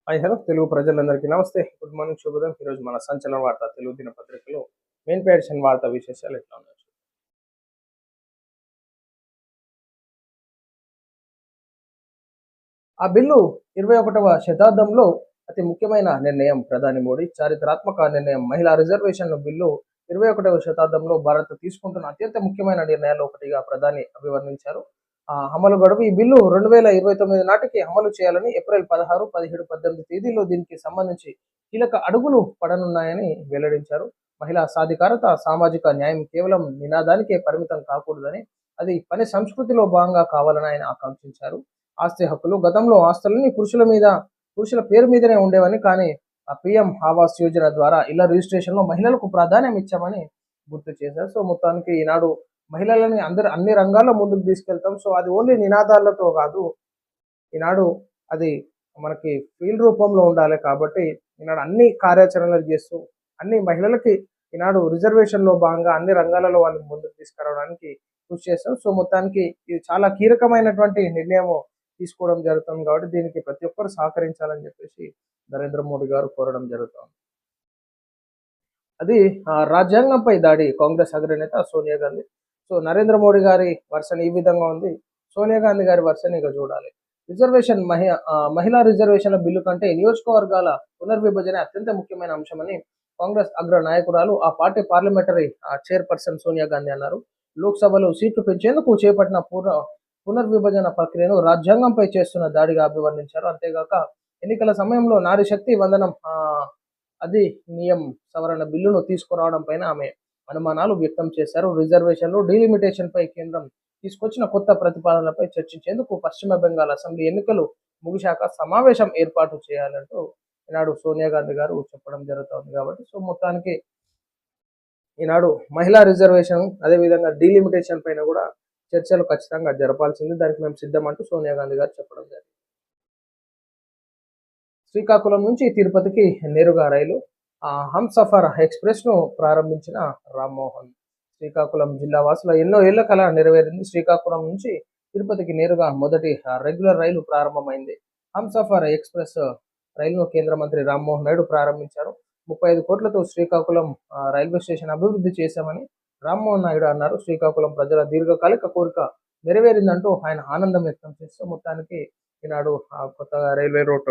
Hello Telugu ప్రజలందరికీ నమస్తే. Good morning, శుభోదయం. ఈరోజు మన సంచలన వార్త తెలుగు దినపత్రికలో మెయిన్ పేడిషన్ వార్తా విశేషాలు ఎట్లా ఉన్నాయి? ఆ బిల్లు 21వ శతాబ్దంలో అతి ముఖ్యమైన నిర్ణయం. ప్రధాని మోడీ చారిత్రాత్మక నిర్ణయం. మహిళా రిజర్వేషన్ బిల్లు 21వ శతాబ్దంలో భారత్ తీసుకుంటున్న అత్యంత ముఖ్యమైన నిర్ణయాల్లో ఒకటిగా ప్రధాని అభివర్ణించారు. అమలు గడువు ఈ బిల్లు 2029 నాటికి అమలు చేయాలని ఏప్రిల్ 16, 17, 18 తేదీల్లో దీనికి సంబంధించి కీలక అడుగులు పడనున్నాయని వెల్లడించారు. మహిళా సాధికారత, సామాజిక న్యాయం కేవలం నినాదానికే పరిమితం కాకూడదని, అది పని సంస్కృతిలో భాగంగా కావాలని ఆయన ఆకాంక్షించారు. ఆస్తి హక్కులు గతంలో ఆస్తులన్నీ పురుషుల పేరు మీదనే ఉండేవని, కానీ ఆ పిఎం ఆవాస్ యోజన ద్వారా ఇళ్ల రిజిస్ట్రేషన్లో మహిళలకు ప్రాధాన్యం ఇచ్చామని గుర్తు చేశారు. సో మొత్తానికి ఈనాడు మహిళలని అన్ని రంగాల్లో ముందుకు తీసుకెళ్తాం. సో అది ఓన్లీ నినాదాలతో కాదు, ఈనాడు అది మనకి ఫీల్డ్ రూపంలో ఉండాలి. కాబట్టి ఈనాడు అన్ని కార్యాచరణలు చేస్తూ అన్ని మహిళలకి ఈనాడు రిజర్వేషన్లో భాగంగా అన్ని రంగాలలో వాళ్ళని ముందుకు తీసుకురావడానికి కృషి చేస్తాం. సో మొత్తానికి ఇది చాలా కీలకమైనటువంటి నిర్ణయం తీసుకోవడం జరుగుతుంది. కాబట్టి దీనికి ప్రతి ఒక్కరు సహకరించాలని చెప్పేసి నరేంద్ర మోడీ గారు కోరడం జరుగుతుంది. అది రాజ్యాంగంపై దాడి. కాంగ్రెస్ అగ్రనేత సోనియా గాంధీ. సో నరేంద్ర మోడీ గారి వర్షన్ ఈ విధంగా ఉంది. సోనియా గాంధీ గారి వర్షన్ ఇక చూడాలి. మహిళా రిజర్వేషన్ల బిల్లు కంటే నియోజకవర్గాల పునర్విభజన అత్యంత ముఖ్యమైన అంశమని కాంగ్రెస్ అగ్ర నాయకురాలు, ఆ party parliamentary chairperson Sonia Gandhi అన్నారు. లోక్సభలో సీట్లు పెంచేందుకు చేపట్టిన పునర్విభజన ప్రక్రియను రాజ్యాంగంపై చేస్తున్న దాడిగా అభివర్ణించారు. అంతేగాక ఎన్నికల సమయంలో నారీ శక్తి వందనం అది నియం సవరణ బిల్లును తీసుకురావడం పైన ఆమె అనుమానాలు వ్యక్తం చేశారు. రిజర్వేషన్లు డీలిమిటేషన్ పై కేంద్రం తీసుకొచ్చిన కొత్త ప్రతిపాదనలపై చర్చించేందుకు పశ్చిమ బెంగాల్ అసెంబ్లీ ఎన్నికలు ముగిశాక సమావేశం ఏర్పాటు చేయాలంటూ ఈనాడు సోనియా గాంధీ గారు చెప్పడం జరుగుతుంది. కాబట్టి సో మొత్తానికి ఈనాడు మహిళా రిజర్వేషన్ అదేవిధంగా డీలిమిటేషన్ పైన కూడా చర్చలు ఖచ్చితంగా జరపాల్సింది, దానికి మేము సిద్ధమంటూ సోనియా గాంధీ గారు చెప్పడం జరిగింది. శ్రీకాకుళం నుంచి తిరుపతికి నేరుగా రైలు హంసఫర్ ఎక్స్ప్రెస్ ను ప్రారంభించిన రామ్మోహన్. శ్రీకాకుళం జిల్లా వాసుల ఎన్నో ఏళ్ల కళ నెరవేరింది. శ్రీకాకుళం నుంచి తిరుపతికి నేరుగా మొదటి రెగ్యులర్ రైలు ప్రారంభమైంది. హంసఫర్ ఎక్స్ప్రెస్ రైలును కేంద్ర మంత్రి రామ్మోహన్ నాయుడు ప్రారంభించారు. 35 కోట్లతో శ్రీకాకుళం రైల్వే స్టేషన్ అభివృద్ధి చేశామని రామ్మోహన్ నాయుడు అన్నారు. శ్రీకాకుళం ప్రజల దీర్ఘకాలిక కోరిక నెరవేరిందంటూ ఆయన ఆనందం వ్యక్తం చేస్తూ మొత్తానికి ఈనాడు కొత్తగా రైల్వే రూట్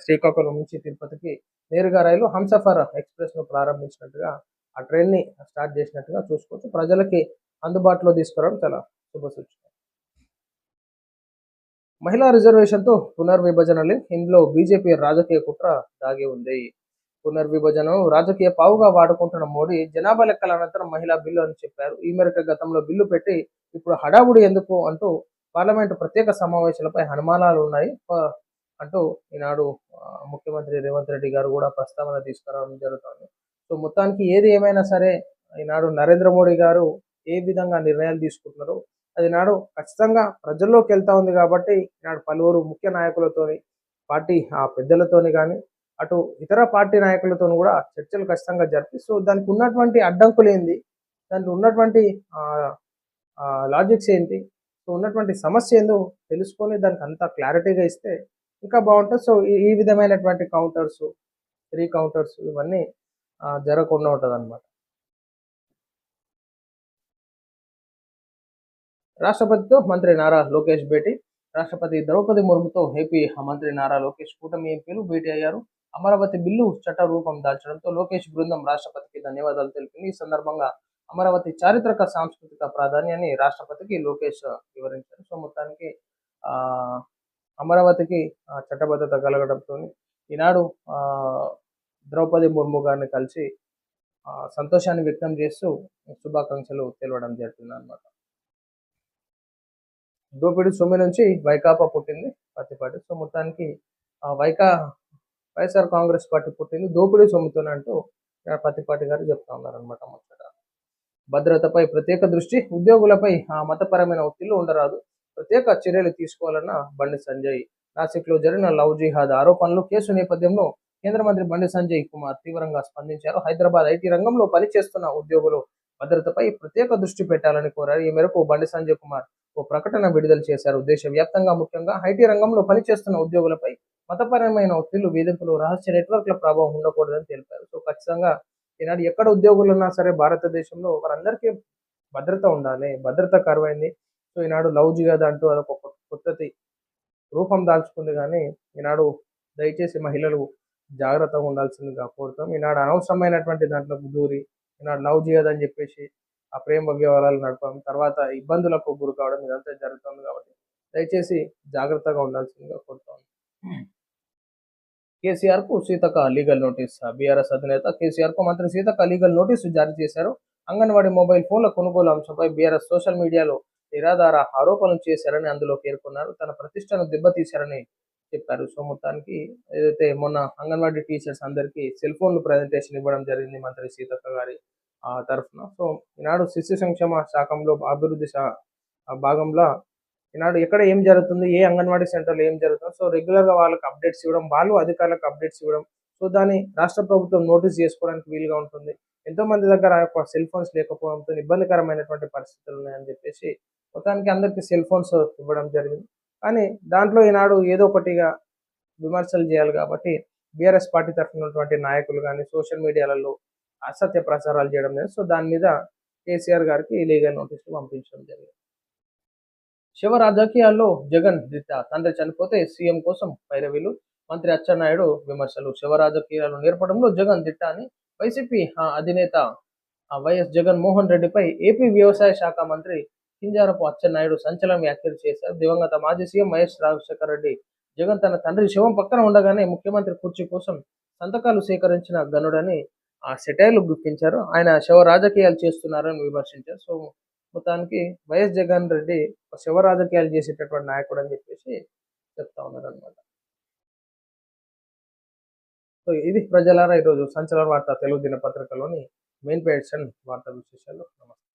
శ్రీకాకుళం నుంచి తిరుపతికి నేరుగా రైలు హంసఫర్ ఎక్స్ప్రెస్ ను ప్రారంభించినట్టుగా, ఆ ట్రైన్ ని స్టార్ట్ చేసినట్టుగా చూసుకోవచ్చు. ప్రజలకి అందుబాటులో తీసుకురావడం చాలా శుభసూచన. మహిళా రిజర్వేషన్తో పునర్విభజన లింక్. ఇందులో బీజేపీ రాజకీయ కుట్ర దాగి ఉంది. పునర్విభజనను రాజకీయ పావుగా వాడుకుంటున్న మోడీ జనాభా లెక్కల అనంతరం మహిళా బిల్లు అని చెప్పారు. ఈ మేరకు గతంలో బిల్లు పెట్టి ఇప్పుడు హడావుడి ఎందుకు అంటూ పార్లమెంటు ప్రత్యేక సమావేశాలపై అనుమానాలు ఉన్నాయి అంటూ ఈనాడు ముఖ్యమంత్రి రేవంత్ రెడ్డి గారు కూడా ప్రస్తావన తీసుకురావడం జరుగుతుంది. సో మొత్తానికి ఏది ఏమైనా సరే ఈనాడు నరేంద్ర మోడీ గారు ఏ విధంగా నిర్ణయాలు తీసుకుంటున్నారో అది నాడు ఖచ్చితంగా ప్రజల్లోకి వెళ్తా ఉంది. కాబట్టి ఈనాడు పలువురు ముఖ్య నాయకులతోని, పార్టీ పెద్దలతోని కానీ అటు ఇతర పార్టీ నాయకులతో కూడా చర్చలు ఖచ్చితంగా జరిపి, సో దానికి ఉన్నటువంటి అడ్డంకులు ఏంది, దాంట్లో ఉన్నటువంటి లాజిక్స్ ఏంటి, సో ఉన్నటువంటి సమస్య ఏందో తెలుసుకొని దానికి అంతా క్లారిటీగా ఇస్తే ఇంకా బాగుంటుంది. సో ఈ విధమైనటువంటి కౌంటర్స్, రీకౌంటర్స్ ఇవన్నీ జరగకుండా ఉంటుంది అనమాట. రాష్ట్రపతితో మంత్రి నారా లోకేష్ భేటీ. రాష్ట్రపతి ద్రౌపది ముర్ముతో ఏపీ మంత్రి నారా లోకేష్ కూటమి ఎంపీలు భేటీ అయ్యారు. అమరావతి బిల్లు చట్ట రూపం దాల్చడంతో లోకేష్ బృందం రాష్ట్రపతికి ధన్యవాదాలు తెలిపింది. ఈ సందర్భంగా అమరావతి చారిత్రక సాంస్కృతిక ప్రాధాన్యాన్ని రాష్ట్రపతికి లోకేష్ వివరించారు. సో మొత్తానికి అమరావతికి చట్టబద్ధత కలగడంతో ఈనాడు ద్రౌపది ముర్ము గారిని కలిసి సంతోషాన్ని వ్యక్తం చేస్తూ శుభాకాంక్షలు తెలవడం జరుగుతుంది అనమాట. దోపిడీ సొమ్ము నుంచి వైకాపా పుట్టింది, పత్తిపాటి. సో మొత్తానికి వైఎస్ఆర్ కాంగ్రెస్ పార్టీ పుట్టింది దోపిడీ సొమ్ముతోనే అంటూ పత్తిపాటి గారు చెప్తా ఉన్నారనమాట. ముచ్చట భద్రతపై ప్రత్యేక దృష్టి, ఉద్యోగులపై మతపరమైన ఒత్తిళ్లు ఉండరాదు, ప్రత్యేక చర్యలు తీసుకోవాలన్న బండి సంజయ్. నాసిక్ లో జరిగిన లవ్ జిహాద్ ఆరోపణలు కేసు నేపథ్యంలో కేంద్ర మంత్రి బండి సంజయ్ కుమార్ తీవ్రంగా స్పందించారు. హైదరాబాద్ ఐటీ రంగంలో పనిచేస్తున్న ఉద్యోగులు భద్రతపై ప్రత్యేక దృష్టి పెట్టాలని కోరారు. ఈ మేరకు బండి సంజయ్ కుమార్ ఓ ప్రకటన విడుదల చేశారు. దేశవ్యాప్తంగా ముఖ్యంగా ఐటీ రంగంలో పనిచేస్తున్న ఉద్యోగులపై మతపరమైన ఒత్తిళ్లు, వేధింపులు, రహస్య నెట్వర్క్ల ప్రభావం ఉండకూడదని తెలిపారు. సో ఖచ్చితంగా ఈనాడు ఎక్కడ ఉద్యోగులు ఉన్నా సరే భారతదేశంలో వారందరికీ భద్రత ఉండాలి. భద్రత కరువైంది. సో ఈనాడు లవ్ జిహాద్ అంటూ అదొక కొత్తది రూపం దాల్చుకుంది గానీ, ఈనాడు దయచేసి మహిళలు జాగ్రత్తగా ఉండాల్సిందిగా కోరుతాం. ఈనాడు అనవసరమైనటువంటి దాంట్లోకి దూరి, ఈనాడు లవ్ జిహాద్ అని చెప్పేసి ఆ ప్రేమ వ్యవహారాలు నడపడం, తర్వాత ఇబ్బందులకు గురి కావడం ఇదంతా జరుగుతుంది కాబట్టి దయచేసి జాగ్రత్తగా ఉండాల్సిందిగా కోరుతాం. కేసీఆర్‌కు సీతక్క లీగల్ నోటీస్. బీఆర్ఎస్ అధినేత కేసీఆర్‌కు మంత్రి సీతక్క లీగల్ నోటీసు జారీ చేశారు. అంగన్వాడీ మొబైల్ ఫోన్ల కొనుగోలు అంశంపై బీఆర్ఎస్ సోషల్ మీడియాలో నిరాధార ఆరోపణలు చేశారని అందులో పేర్కొన్నారు. తన ప్రతిష్టను దెబ్బతీశారని చెప్పారు. సో మొత్తానికి ఏదైతే మొన్న అంగన్వాడీ టీచర్స్ అందరికీ సెల్ ఫోన్లు ప్రజెంటేషన్ ఇవ్వడం జరిగింది మంత్రి సీతక్క గారి తరఫున. సో ఈనాడు శిశు సంక్షేమ శాఖంలో అభివృద్ధి భాగంలో ఈనాడు ఎక్కడ ఏం జరుగుతుంది, ఏ అంగన్వాడీ సెంటర్‌లో ఏం జరుగుతుంది, సో రెగ్యులర్‌గా వాళ్ళకి అప్డేట్స్ ఇవ్వడం, వాళ్ళు అధికారులకు అప్డేట్స్ ఇవ్వడం. సో దాన్ని రాష్ట్ర ప్రభుత్వం నోటీస్ చేసుకోవడానికి వీలుగా ఉంటుంది. ఎంతోమంది దగ్గర ఆ యొక్క సెల్ ఫోన్స్ లేకపోవడంతో ఇబ్బందికరమైనటువంటి పరిస్థితులు ఉన్నాయని చెప్పేసి మొత్తానికి అందరికీ సెల్ ఫోన్స్ ఇవ్వడం జరిగింది. కానీ దాంట్లో ఈనాడు ఏదో ఒకటిగా విమర్శలు చేయాలి కాబట్టి బీఆర్ఎస్ పార్టీ తరఫున ఉన్నటువంటి నాయకులు గానీ సోషల్ మీడియాలలో అసత్య ప్రచారాలు చేయడం లేదు. సో దాని మీద కేసీఆర్ గారికి లీగల్ నోటీసులు పంపించడం జరిగింది. శివ రాజకీయాల్లో జగన్ దిట్ట. తండ్రి చనిపోతే సీఎం కోసం పైరవీలు. మంత్రి అచ్చెన్నాయుడు విమర్శలు. శివ రాజకీయాలు నేర్పడంలో జగన్ దిట్ట అని వైసీపీ అధినేత వైఎస్ జగన్మోహన్ రెడ్డిపై ఏపీ వ్యవసాయ శాఖ మంత్రి కింజారపు అచ్చెన్నాయుడు సంచలన వ్యాఖ్యలు చేశారు. దివంగత మాజీ సీఎం వైఎస్ రాజశేఖర రెడ్డి జగన్ తన తండ్రి శివం పక్కన ఉండగానే ముఖ్యమంత్రి కుర్చీ కోసం సంతకాలు సేకరించిన గనుడని సెటైర్లు గుప్పించారు. ఆయన శివ రాజకీయాలు చేస్తున్నారని విమర్శించారు. సో మొత్తానికి వైఎస్ జగన్ రెడ్డి శివ రాజకీయాలు చేసేటటువంటి నాయకుడు అని చెప్పేసి చెప్తా ఉన్నారు అనమాట. సో ఇది ప్రజలారా ఈరోజు సంచలన వార్త తెలుగు దినపత్రికలోని మెయిన్ పేజ్ వార్తా విశేషాలు. నమస్తే.